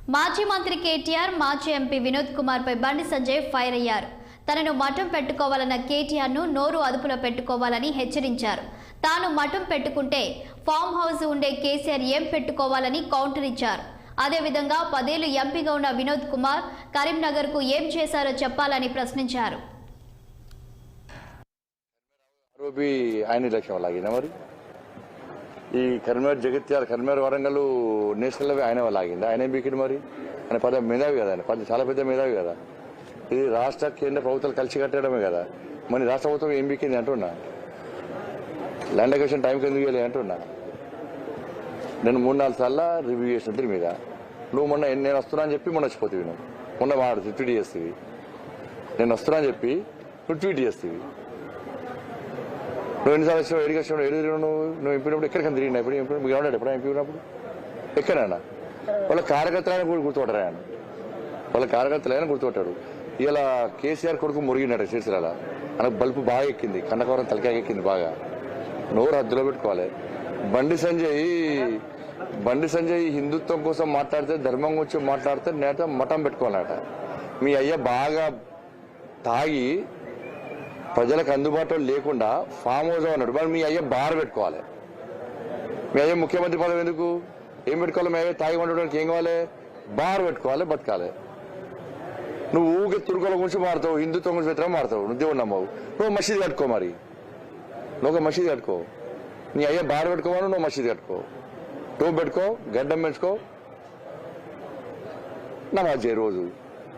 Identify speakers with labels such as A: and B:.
A: మాజీ మంత్రి కేటీఆర్ మాజీ ఎంపీ వినోద్ కుమార్ పై బండి సంజయ్ ఫైర్ అయ్యారు. తనను మఠం పెట్టుకోవాలన్న కేటీఆర్ ను నోరు అదుపులో పెట్టుకోవాలని హెచ్చరించారు. తాను మఠం పెట్టుకుంటే ఫామ్ హౌస్ ఉండే కేసీఆర్ ఏం పెట్టుకోవాలని కౌంటర్ ఇచ్చారు. అదేవిధంగా 10 ఏళ్లు ఎంపీగా ఉన్న వినోద్ కుమార్ కరీంనగర్ కు ఏం చేశారో చెప్పాలని ప్రశ్నించారు.
B: ఈ కరీంనగర్ జగిత్యాల కరీంనగర్ వరంగల్ నేషనల్ ఆయన వల్ల ఆగింది. ఆయన ఏం బీకిడు మరి? ఆయన పెద్ద మేధావి కదా, ఆయన చాలా పెద్ద మేధావి కదా. ఇది రాష్ట్ర కేంద్ర ప్రభుత్వాలు కలిసి కట్టడమే కదా. మరి రాష్ట్ర ప్రభుత్వం ఏం బీకింది అంటున్నా? ల్యాండ్ అక్విజిషన్ టైంకి ఎందుకు వెళ్ళి అంటున్నా? నేను 3-4 సార్లు రివ్యూ చేసిన దీని మీద. నువ్వు మొన్న నేను వస్తున్నా అని చెప్పి మొన్న వచ్చిపోతుంది. నువ్వు మొన్న వాడు ట్వీట్ చేస్తుంది. నేను వస్తున్నా అని చెప్పి నువ్వు ట్వీట్ చేస్తుంది. నువ్వు ఎన్నిసార్లు వచ్చావు? ఏడికి వచ్చావు? ఏడు తిరిగినావు? నువ్వు ఎంపినప్పుడు ఎక్కడికైనా తిరిగినా? ఎప్పుడు మీకు ఉన్నాడు ఎప్పుడైనా ఎంపీ ఉన్నప్పుడు? ఎక్కడైనా వాళ్ళ కార్యకర్తలైనా గుర్తుపట్టరా? ఆయన వాళ్ళ కార్యకర్తలైనా గుర్తుపట్టాడు. ఇలా కేసీఆర్ కొడుకు మురిగినాడు సిరిసిల్ల. ఆయనకు బల్బు బాగా ఎక్కింది, కన్నకవరం తలకాయ ఎక్కింది బాగా. నోరు హద్దులో పెట్టుకోవాలి. బండి సంజయ్ హిందుత్వం కోసం మాట్లాడితే, ధర్మం గురించి మాట్లాడితే నేత మఠం పెట్టుకోవాలట. మీ అయ్య బాగా తాగి ప్రజలకు అందుబాటులో లేకుండా ఫామ్ హౌస్ అన్నాడు. మరి మీ అయ్య బార్ పెట్టుకోవాలి. మీ అయ్య ముఖ్యమంత్రి పదవి ఎందుకు? ఏం పెట్టుకోవాలి? మీ అయ్య తాగి ఉండడానికి ఏం కావాలి? బార్ పెట్టుకోవాలి, బతకాలి. నువ్వు ఊగే తుర్కోల గురించి మారుతావు, హిందుత్వం గురించి వ్యతిరేకం మారుతావు. నువ్వు దేవుడు నమ్మవు. నువ్వు మసీదు కట్టుకో. మరి నువ్వు ఒక మసీదు కట్టుకో. నీ అయ్య బార్ పెట్టుకోమని నువ్వు మసీదు కట్టుకో, టోప్ పెట్టుకో, గడ్డం పెంచుకో, నమాజ్ చేయి రోజు.